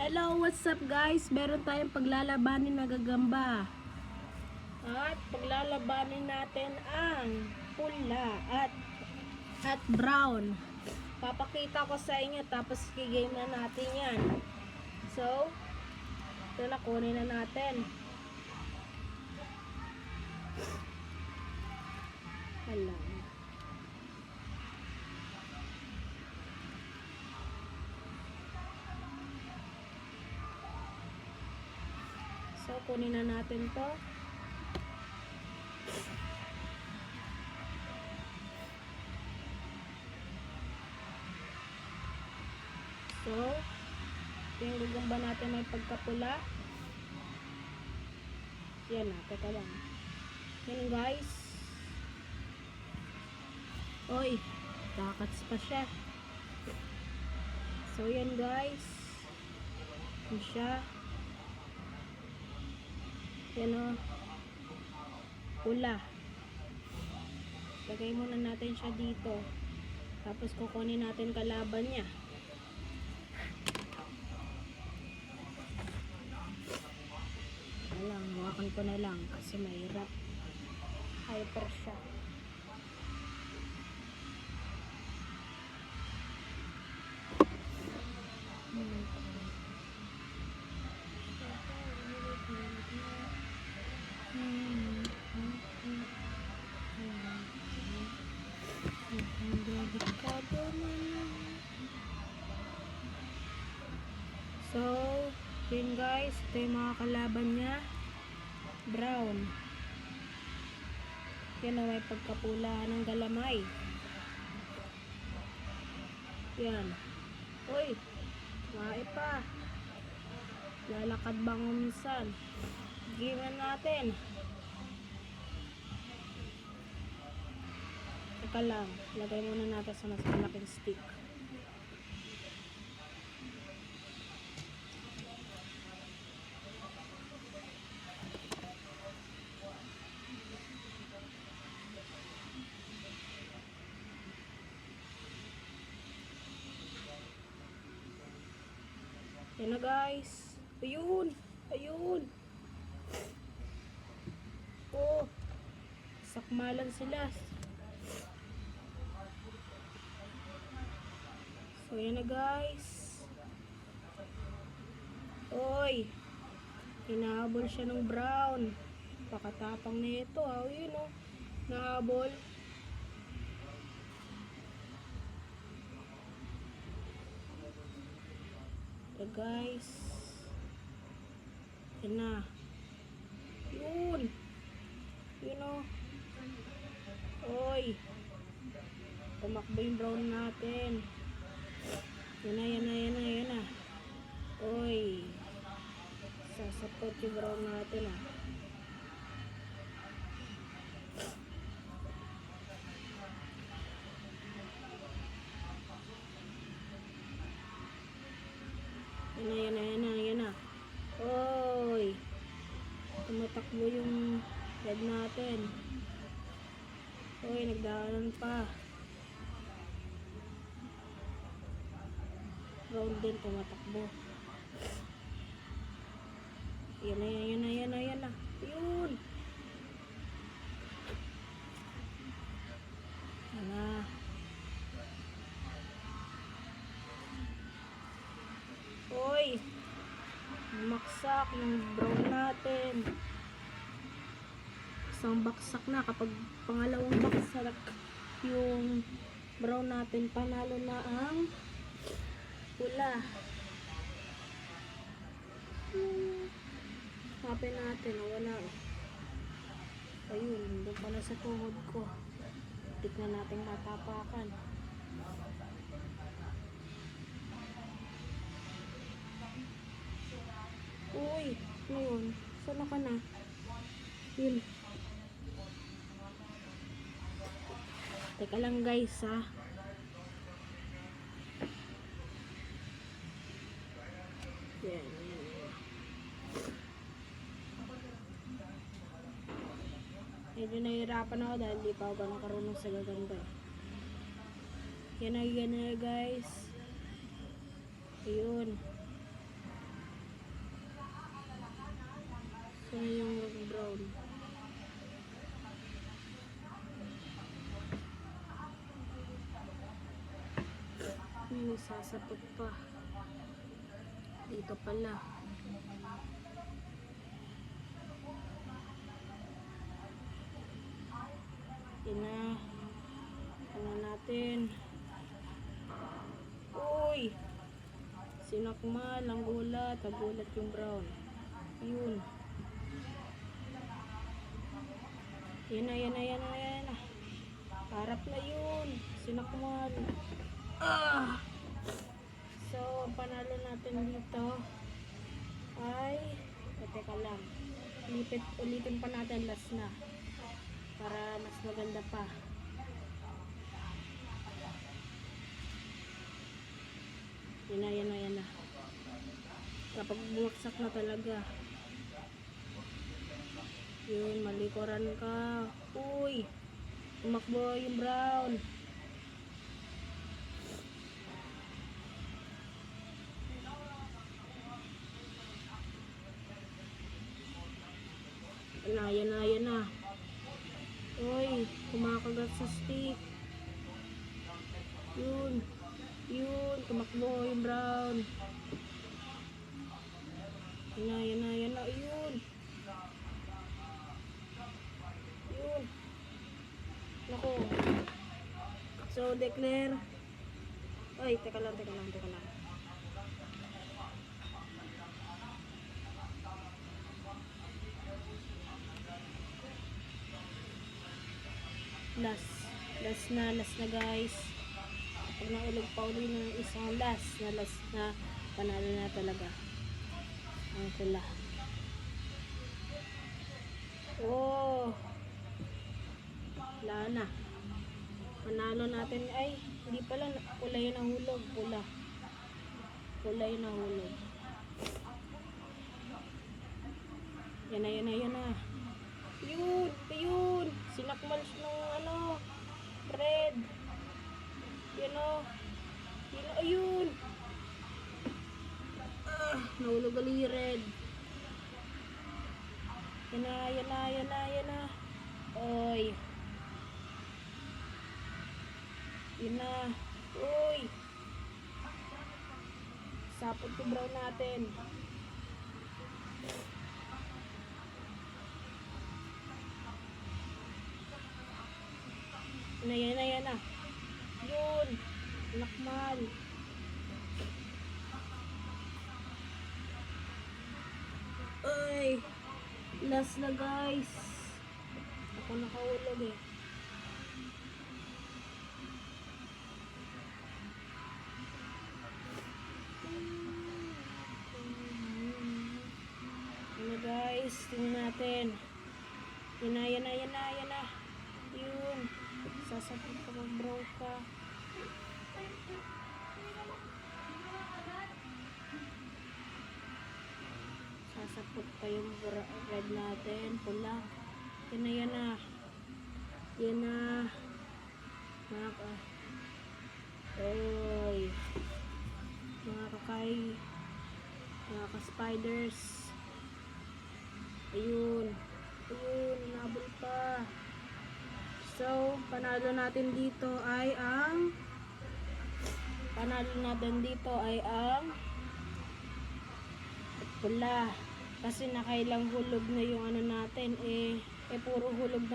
Hello, what's up guys? Meron tayong paglalabanin na gagamba. At paglalabanin natin ang pula at brown. Papakita ko sa inyo tapos i-game na natin yan. So, ito na, kunin na natin. Hala. So, kunin na natin to. So, yung gagamba natin may pagkapula. Yan na, teka lang. Yan guys. Oy, kakats pa siya. So, yan guys. Yan siya. Yan o. Pula. Lagay muna natin siya dito. Tapos kukunin natin kalaban niya. Alang, hawakan ko na lang kasi mahirap. Hyper siya. So, yun guys, ito yung mga kalaban niya. Brown. Yan o, may pagkapula ng galamay. Yan. Uy, wae pa. Lalakad bang minsan? Game natin. Teka lang, lagay muna natin sa mas malaking stick. Yan na guys. Ayun. Ayun. Oh. Sakmalan sila. So yan na guys. Oy. Hinahabol siya ng brown. Pakatapang na ito. Ayun oh. Nahabol. Guys, yan na. Yun o. Oy, tumakbo yung brown natin. Yan na. Oy, sasapot yung brown natin ah. Yan na. Oy. Tumatakbo yung red natin. Oy, nagdaanan pa. Round din tumatakbo. Yan na. Yun. Yan na. Oy, maksak yung brown natin. Isang baksak na. Kapag pangalawang baksak yung brown natin, panalo na ang pula. Hapin natin, wala. Ayun, doon pala sa tuhod ko. Tignan natin matapakan. Uy, ngayon, sana ka na? Yun. Teka lang guys ha. Yan. Medyo nahihirapan ako dahil di pa ako ganun karunong sa gagamba eh. Yan na guys. Ayun. may sasapot pa. Dito pala. Ano natin. Uy! Sinakmal ang gulat. Nagulat yung brown. Yun. Yan na. Harap na yun. Sinakmal. So, ang panalo natin dito ay teka lang. Ulitin pa natin last na. Para mas maganda pa. Yan na. Kapag bumagsak na talaga. Yun, malikoran ka. Uy! Tumakbo yung brown. Yan na. Uy, kumakagat sa stick. Yun, tumakbo yung brown. Yan na. Yun. Nako. So, declare. Ay, teka lang. Last na guys. Pag naulog pa uli ng isang last na panalo na talaga ang pula. Oh, wala na, panalo natin. Ay, hindi pala, pula yun ang hulog. Pula yun ang hulog. Yan na. Yun. Sinakmal ng red. Ayun. Nahulog gali red. Yan na. Oy. Yan na. Uy. Sapot yung brown natin. Yan na. Yun. Nakmal. Ay. Last na guys. Ako nakahulog eh. Ano guys, tingnan natin. Yan na. Yun. Sasapit ka mag-brow ka. Sasapot pa yung red natin. Pula. Yan na. Oy. Mga ka-spiders. Ayun. Nabol pa. So, panalo natin dito ay ang pula. Kasi nakailang hulog na yung ano natin. Puro hulog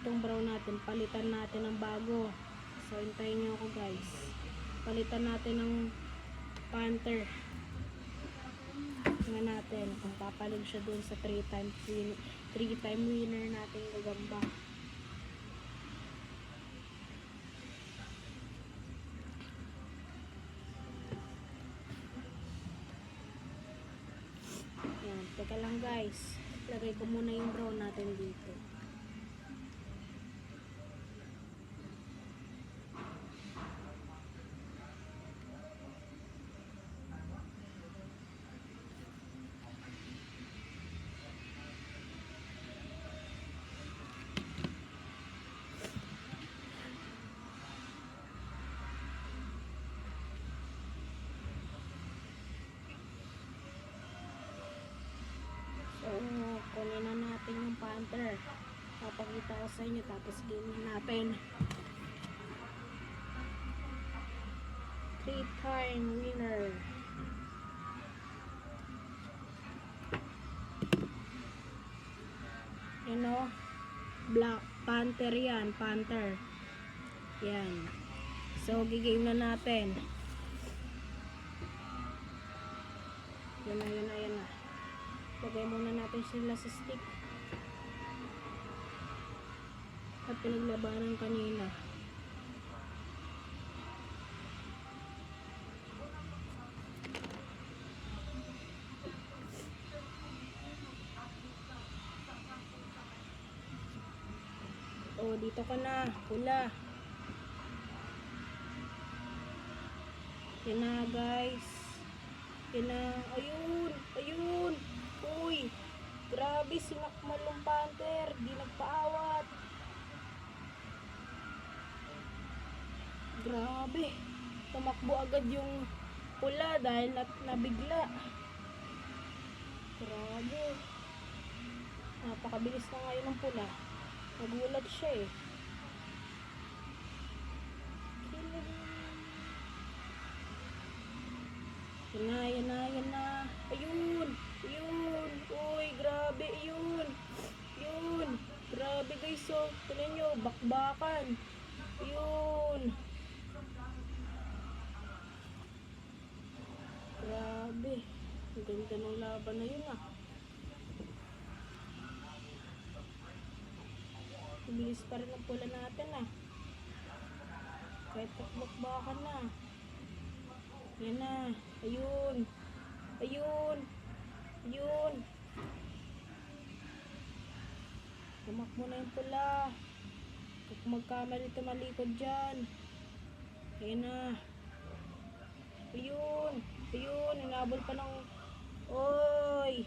tong brown natin. Palitan natin ng bago. So, hintayin nyo ako guys. Palitan natin ng panther. Tingnan natin kung papalig siya dun sa 3-time winner natin gagamba. Yan, teka lang guys. Lagay ko muna yung brown natin dito. So, kunin na natin yung panther. Papakita ko sa inyo tapos game natin. 3-time winner. You know, Black Panther yan, Panther. Yan. So, gigame na natin. Yan na, yan na, yan na. Lagay muna natin sila sa stick. At pinaglabanan kanina. Oh, dito ka na. Pula. Yan na, guys. Yan na. Ayun. Ayun. Uy. Grabe, sinakmal ng Panther. Di nagpaawat. Grabe. Tumakbo agad yung pula dahil nabigla. Grabe. Napakabilis na ngayon ng pula. Nagulat siya eh. Yan na, yan na, yan na. Ayun, ayun. Uy, grabe, ayun. Ayun. Grabe guys, oh. Tignan nyo, bakbakan. Ayun. Grabe. Ang ganda ng laban na yun ah. Bilis pa rin ang pula natin ah. Kahit bakbakan na. Yan na. Ayun. Ayun. Ayun. Tumakbo na yung pula. Kung magkamali tumalikod dyan. Yan na. Ayun. Ayun. Inabol pa ng... Oy.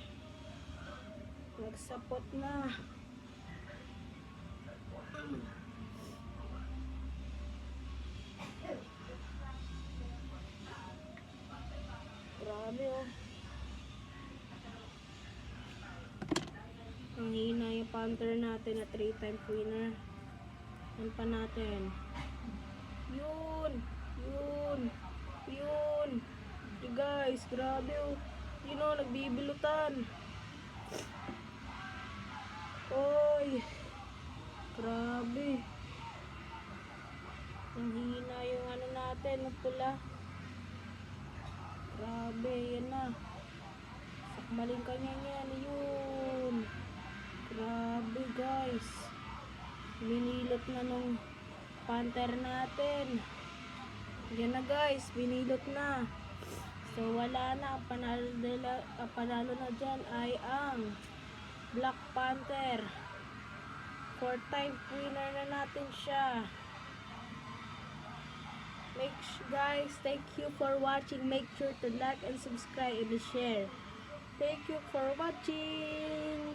Nagsapot na. Grabe oh. Ang hina yung Panther natin na 3-time winner. Yan pa natin. Yun. Yun. Yun. Hey guys, grabe oh. Yun oh, nagbibilutan. Oy. Grabe. Ang hina yung ano natin, ng pula. Grabe, yan na. Sakmalin ka niya yan. Yun. Grabe guys. Binilot na nung Panther natin. Yan na guys, binilot na. So wala na. Ang panalo na dyan ay ang Black Panther. 4-time winner na natin siya. Guys, thank you for watching. Make sure to like and subscribe and share. Thank you for watching.